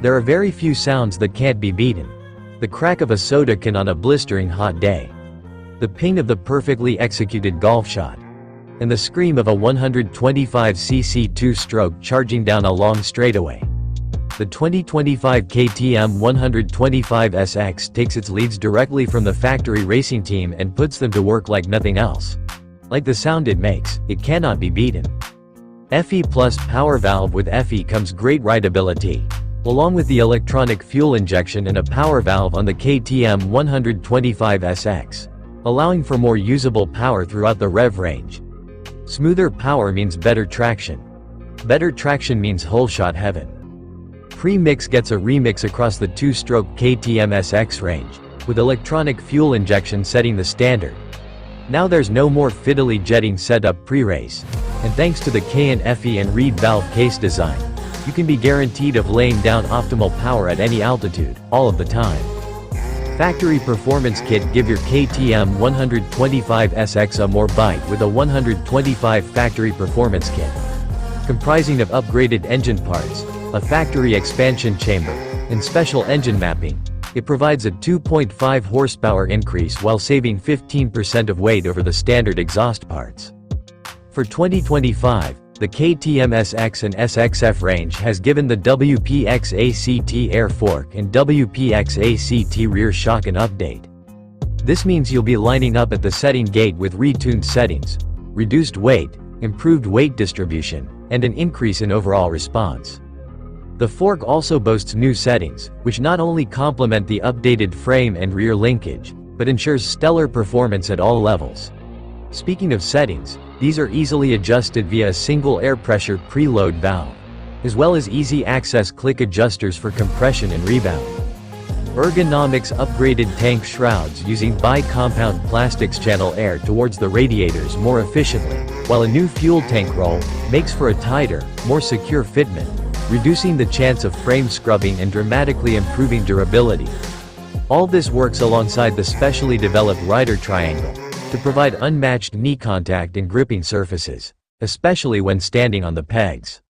There are very few sounds that can't be beaten. The crack of a soda can on a blistering hot day. The ping of the perfectly executed golf shot. And the scream of a 125cc two-stroke charging down a long straightaway. The 2025 KTM 125 SX takes its leads directly from the factory racing team and puts them to work like nothing else. Like the sound it makes, it cannot be beaten. FE Plus power valve. With FE comes great rideability, along with the electronic fuel injection and a power valve on the KTM 125 SX, allowing for more usable power throughout the rev range. Smoother power means better traction. Better traction means holeshot heaven. Pre-mix gets a remix across the two-stroke KTM SX range, with electronic fuel injection setting the standard. Now there's no more fiddly jetting setup pre-race, and thanks to the Keihin EFI and reed valve case design, you can be guaranteed of laying down optimal power at any altitude, all of the time. Factory Performance Kit. Give your KTM 125 SX a more bite with a 125 Factory Performance Kit. Comprising of upgraded engine parts, a factory expansion chamber, and special engine mapping, it provides a 2.5 horsepower increase while saving 15% of weight over the standard exhaust parts. For 2025, the KTM SX and SXF range has given the WPX ACT air fork and WPX ACT rear shock an update. This means you'll be lining up at the setting gate with retuned settings, reduced weight, improved weight distribution, and an increase in overall response. The fork also boasts new settings, which not only complement the updated frame and rear linkage, but ensures stellar performance at all levels. Speaking of settings, these are easily adjusted via a single air pressure preload valve, as well as easy access click adjusters for compression and rebound. Ergonomics. Upgraded tank shrouds using bi-compound plastics channel air towards the radiators more efficiently, while a new fuel tank roll makes for a tighter, more secure fitment, reducing the chance of frame scrubbing and dramatically improving durability. All this works alongside the specially developed rider triangle to provide unmatched knee contact and gripping surfaces, especially when standing on the pegs.